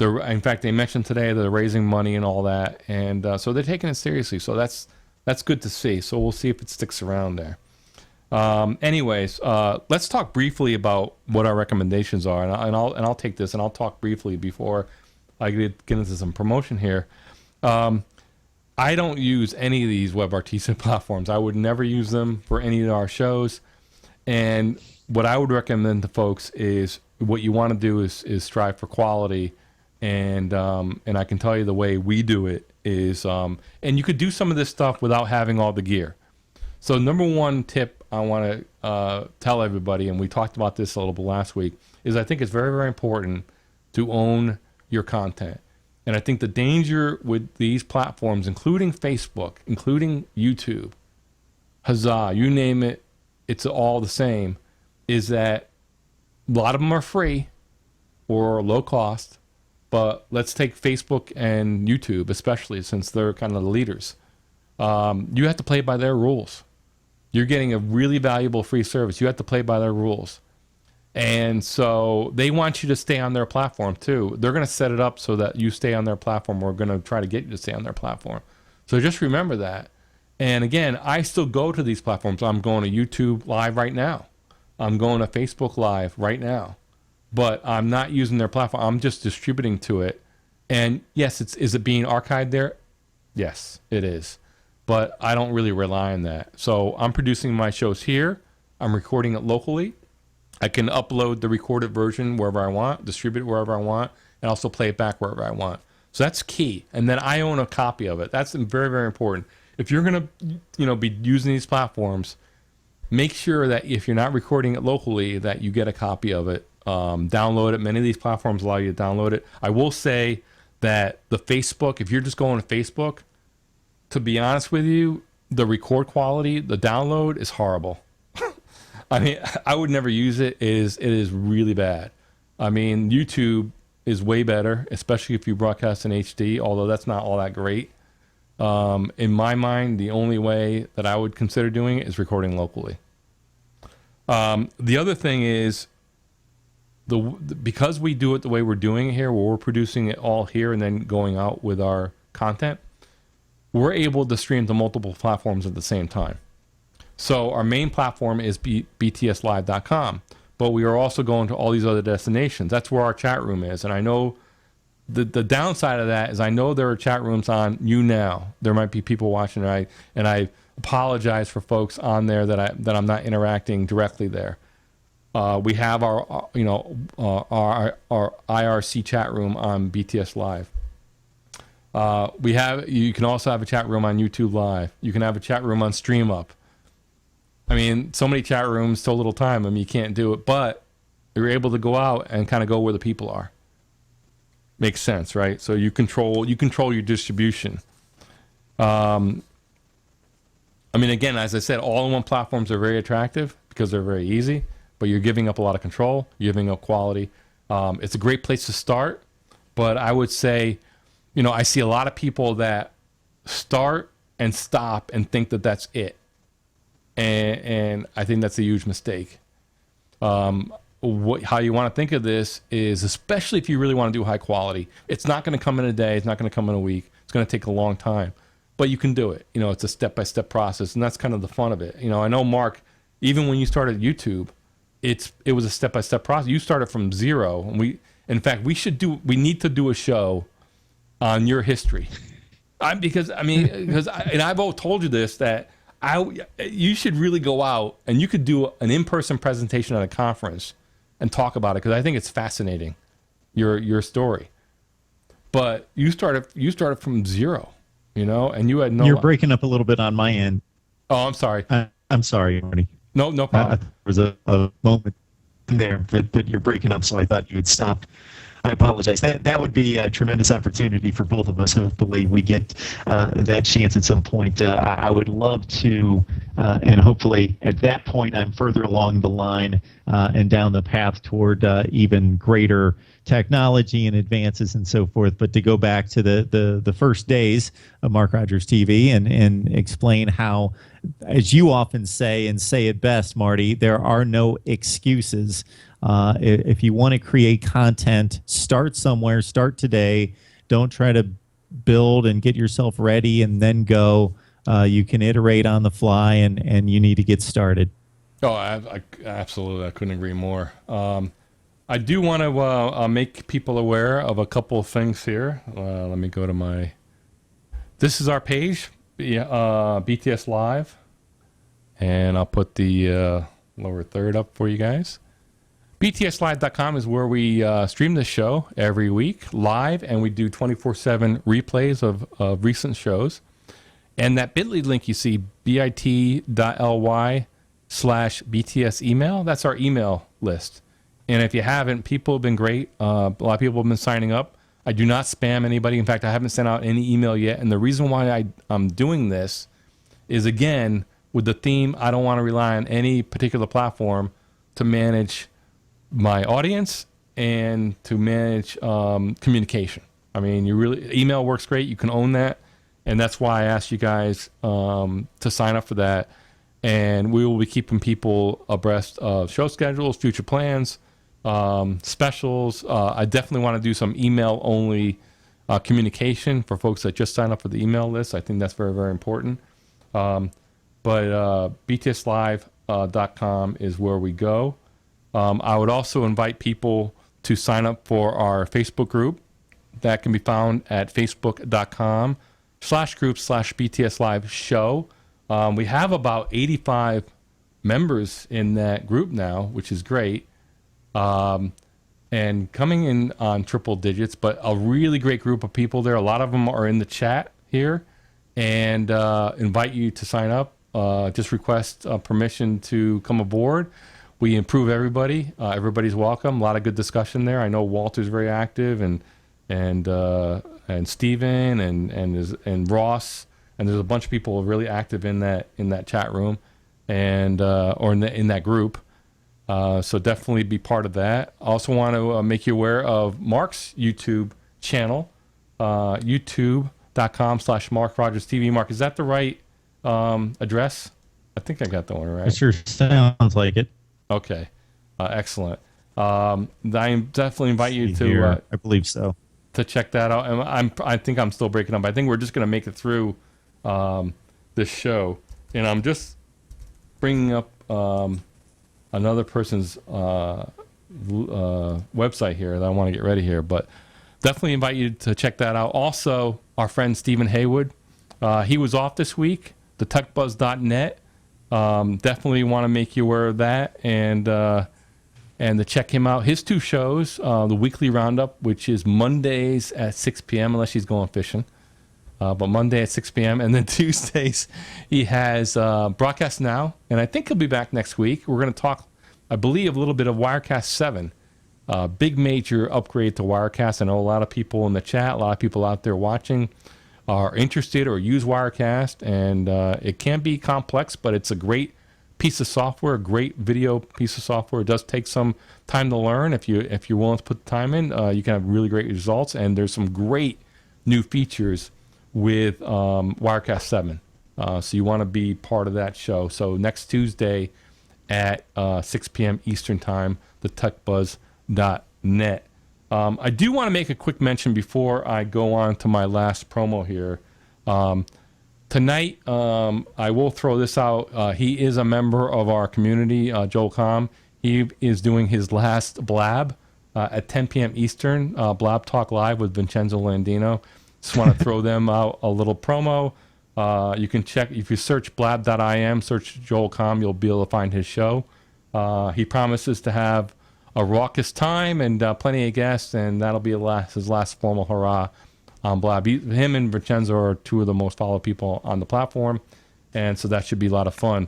In fact, they mentioned today they're raising money and all that, and so they're taking it seriously. So that's good to see. So we'll see if it sticks around there. Anyways, let's talk briefly about what our recommendations are, and I'll take this and I'll talk briefly before I get into some promotion here. I don't use any of these WebRTC platforms. I would never use them for any of our shows. And what I would recommend to folks is what you want to do is strive for quality. And I can tell you the way we do it is, and you could do some of this stuff without having all the gear. So number one tip I want to tell everybody, and we talked about this a little bit last week, is I think it's very, very important to own your content. And I think the danger with these platforms, including Facebook, including YouTube, Huzzah, you name it, it's all the same, is that a lot of them are free or low cost. But let's take Facebook and YouTube, especially since they're kind of the leaders. You have to play by their rules. You're getting a really valuable free service. You have to play by their rules. And so they want you to stay on their platform too. They're going to set it up so that you stay on their platform. We're going to try to get you to stay on their platform. So just remember that. And again, I still go to these platforms. I'm going to YouTube Live right now. I'm going to Facebook Live right now. But I'm not using their platform. I'm just distributing to it. And yes, is it being archived there? Yes, it is. But I don't really rely on that. So I'm producing my shows here. I'm recording it locally. I can upload the recorded version wherever I want, distribute it wherever I want, and also play it back wherever I want. So that's key. And then I own a copy of it. That's very, very important. If you're going to, be using these platforms, make sure that if you're not recording it locally, that you get a copy of it. Download it. Many of these platforms allow you to download it. I will say that the Facebook, if you're just going to Facebook, to be honest with you, the record quality, the download is horrible. I mean, I would never use it. It is really bad. I mean, YouTube is way better, especially if you broadcast in HD, although that's not all that great. In my mind, the only way that I would consider doing it is recording locally. The other thing is, because we do it the way we're doing it here, where we're producing it all here and then going out with our content, we're able to stream to multiple platforms at the same time. So our main platform is btslive.com, but we are also going to all these other destinations. That's where our chat room is. And I know the downside of that is I know there are chat rooms on YouNow. There might be people watching, and I apologize for folks on there that I'm not interacting directly there. We have our IRC chat room on BTS Live. You can also have a chat room on YouTube Live. You can have a chat room on StreamUp. I mean, so many chat rooms, so little time. I mean, you can't do it, but you're able to go out and kind of go where the people are. Makes sense, right? So you control your distribution. I mean, again, as I said, all-in-one platforms are very attractive because they're very easy, but you're giving up a lot of control. You're giving up quality. It's a great place to start, but I would say, I see a lot of people that start and stop and think that that's it. And I think that's a huge mistake. How you want to think of this is, especially if you really want to do high quality, it's not going to come in a day. It's not going to come in a week. It's going to take a long time, but you can do it. It's a step-by-step process, and that's kind of the fun of it. I know, Mark, even when you started YouTube, it was a step-by-step process. You started from zero, and we need to do a show on your history. Because I've all told you this, that you should really go out and you could do an in-person presentation at a conference and talk about it, because I think it's fascinating, your story. But you started from zero, and you had no. You're breaking up a little bit on my end. Oh, I'm sorry. I'm sorry, Marty. No problem. There was a moment there, but you're breaking up, so I thought you had stopped. I apologize. That would be a tremendous opportunity for both of us. Hopefully we get that chance at some point. I would love to, and hopefully at that point I'm further along the line and down the path toward even greater technology and advances and so forth. But to go back to the first days of Mark Rogers TV and explain how, as you often say and say it best, Marty, there are no excuses. If you want to create content, start somewhere, start today. Don't try to build and get yourself ready and then go. You can iterate on the fly, and you need to get started. Oh, I absolutely. I couldn't agree more. I do want to make people aware of a couple of things here. Let me go to this is our page, BTS Live, and I'll put the lower third up for you guys. BTSlive.com is where we stream this show every week live, and we do 24/7 replays of recent shows. And that bit.ly link you see, bit.ly/BTS email, that's our email list. And if you haven't, people have been great. A lot of people have been signing up. I do not spam anybody. In fact, I haven't sent out any email yet. And the reason why I'm doing this is, again, with the theme, I don't want to rely on any particular platform to manage my audience and to manage communication. I mean, email works great. You can own that. And that's why I asked you guys to sign up for that. And we will be keeping people abreast of show schedules, future plans, specials. I definitely want to do some email only communication for folks that just sign up for the email list. I think that's very, very important. But btslive.com is where we go. I would also invite people to sign up for our Facebook group. That can be found at facebook.com/group/BTS Live show. We have about 85 members in that group now, which is great. And coming in on triple digits, but a really great group of people there. A lot of them are in the chat here, and invite you to sign up. Just request permission to come aboard. We improve everybody. Everybody's welcome. A lot of good discussion there. I know Walter's very active, and Steven and Ross, and there's a bunch of people really active in that chat room, and or in that group. So definitely be part of that. Also want to make you aware of Mark's YouTube channel, youtube.com/Mark Rogers TV. Mark, is that the right address? I think I got that one right. It sure sounds like it. Okay, excellent. I definitely invite you to. I believe so. To check that out, and I think I'm still breaking up. I think we're just going to make it through this show, and I'm just bringing up another person's website here that I want to get ready here, but definitely invite you to check that out. Also, our friend Stephen Haywood, he was off this week. The techbuzz.net. Definitely want to make you aware of that, and to check him out. His two shows, the weekly roundup, which is Mondays at 6 p.m. unless he's going fishing, but Monday at 6 p.m. And then Tuesdays he has Broadcast Now, and I think he'll be back next week. We're going to talk, I believe, a little bit of Wirecast 7. Big major upgrade to Wirecast. I know a lot of people in the chat, a lot of people out there watching are interested or use Wirecast, and it can be complex, but it's a great piece of software, a great video piece of software. It does take some time to learn. If you're willing to put the time in, you can have really great results, and there's some great new features with Wirecast 7. So you want to be part of that show. So next Tuesday at 6 p.m. Eastern Time, the techbuzz.net. I do want to make a quick mention before I go on to my last promo here. Tonight, I will throw this out. He is a member of our community, Joel Com. He is doing his last Blab at 10 p.m. Eastern, Blab Talk Live with Vincenzo Landino. Just want to throw them out a little promo. You can check, if you search blab.im, search Joel Com, you'll be able to find his show. He promises to have a raucous time and plenty of guests, and that'll be his last formal hurrah on Blab. Him and Vincenzo are two of the most followed people on the platform, and so that should be a lot of fun.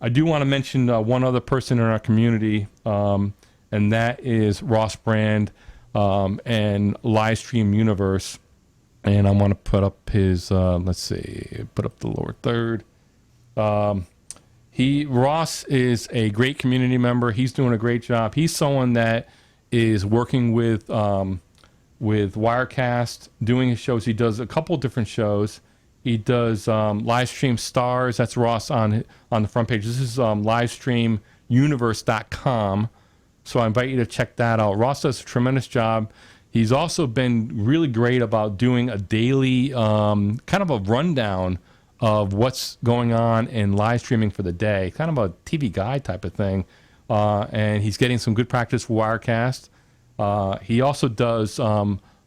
I do want to mention one other person in our community, and that is Ross Brand and Livestream Universe. And I want to put up his, put up the lower third. Ross is a great community member. He's doing a great job. He's someone that is working with Wirecast, doing his shows. He does a couple different shows. He does Livestream Stars. That's Ross on the front page. This is livestreamuniverse.com. So I invite you to check that out. Ross does a tremendous job. He's also been really great about doing a daily kind of a rundown of what's going on in live streaming for the day, kind of a TV guide type of thing. And he's getting some good practice for Wirecast. He also does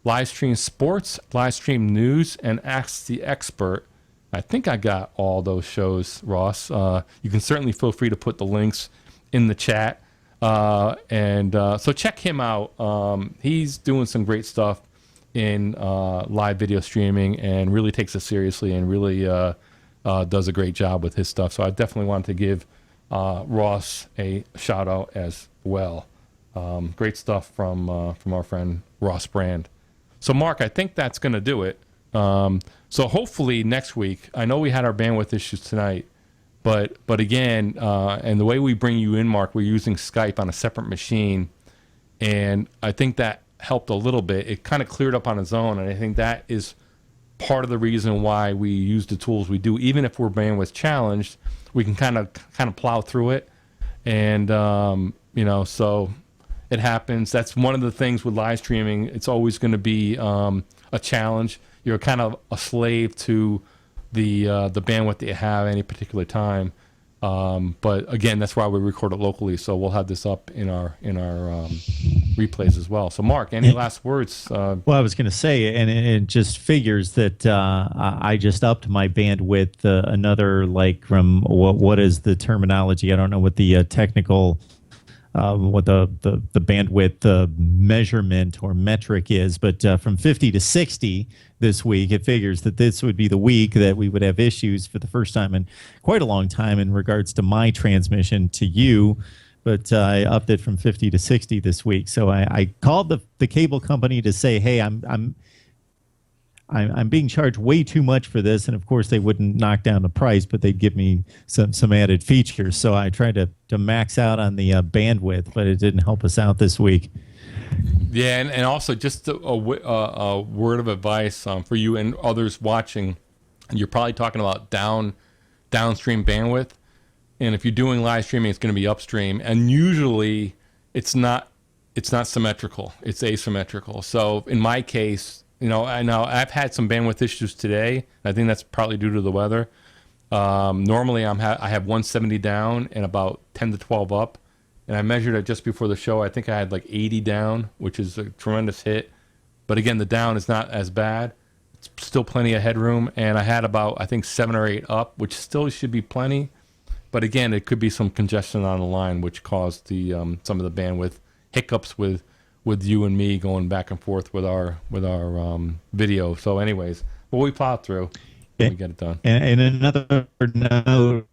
live stream sports, live stream news, and Ask the Expert. I think I got all those shows, Ross. You can certainly feel free to put the links in the chat. So check him out. He's doing some great stuff in live video streaming and really takes it seriously and really does a great job with his stuff. So I definitely wanted to give Ross a shout out as well. Great stuff from our friend Ross Brand. So Mark, I think that's going to do it. So hopefully next week, I know we had our bandwidth issues tonight, but again, and the way we bring you in, Mark, we're using Skype on a separate machine, and I think that helped a little bit. It kind of cleared up on its own, and I think that is part of the reason why we use the tools we do. Even if we're bandwidth challenged, we can kind of plow through it, and so it happens. That's one of the things with live streaming. It's always going to be a challenge. You're kind of a slave to the bandwidth that you have at any particular time. But again, that's why we record it locally. So we'll have this up in our replays as well. So Mark, any last words? Well, I was going to say, and it just figures that I just upped my bandwidth another, like, from what is the terminology? I don't know what the technical what the bandwidth measurement or metric is, but from 50 to 60 this week, it figures that this would be the week that we would have issues for the first time in quite a long time in regards to my transmission to you. But I upped it from 50 to 60 this week. So I called the cable company to say, hey, I'm being charged way too much for this, and of course they wouldn't knock down the price, but they'd give me some added features. So I tried to max out on the bandwidth, but it didn't help us out this week. Yeah, and also just a word of advice for you and others watching. You're probably talking about downstream bandwidth, and if you're doing live streaming, it's going to be upstream, and usually it's not symmetrical; it's asymmetrical. So in my case, I know I've had some bandwidth issues today. I think that's probably due to the weather. Normally, I have 170 down and about 10 to 12 up. And I measured it just before the show. I think I had like 80 down, which is a tremendous hit. But again, the down is not as bad. It's still plenty of headroom. And I had about, I think, 7 or 8 up, which still should be plenty. But again, it could be some congestion on the line, which caused the some of the bandwidth hiccups with you and me going back and forth with our video. So anyways, but we plowed through and we get it done. And another note,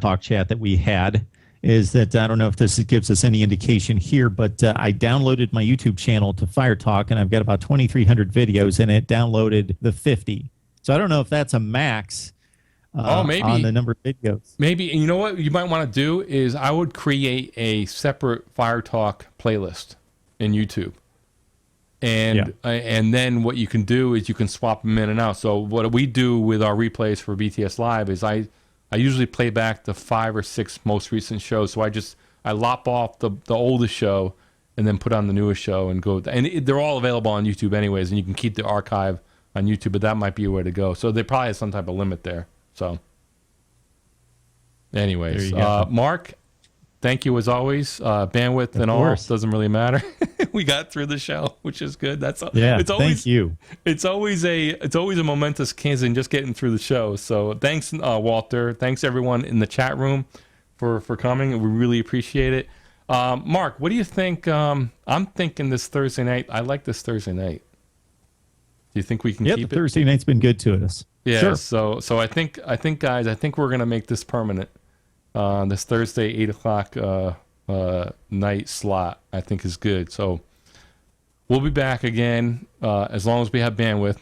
talk chat that we had is that, I don't know if this gives us any indication here, but I downloaded my YouTube channel to Fire Talk, and I've got about 2,300 videos, and it downloaded the 50. So I don't know if that's a max maybe on the number of videos. Maybe. And you know what you might want to do is I would create a separate Fire Talk playlist in YouTube. And then what you can do is you can swap them in and out. So what we do with our replays for BTS Live is I usually play back the 5 or 6 most recent shows. So I lop off the oldest show and then put on the newest show and go. And they're all available on YouTube anyways, and you can keep the archive on YouTube, but that might be a way to go. So they probably have some type of limit there. So anyways, Mark, thank you as always. Bandwidth and all doesn't really matter. We got through the show, which is good. Thank you. It's always a momentous occasion just getting through the show. So thanks, Walter. Thanks everyone in the chat room for coming. We really appreciate it. Mark, what do you think? I'm thinking this Thursday night. I like this Thursday night. Do you think we can keep it? The Thursday night's been good to us. Yeah. Sure. So I think guys, we're gonna make this permanent. This Thursday 8 o'clock night slot, I think, is good. So we'll be back again as long as we have bandwidth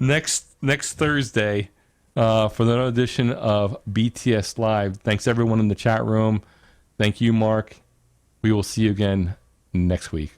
next Thursday for another edition of BTS Live. Thanks everyone in the chat room. Thank you, Mark. We will see you again next week.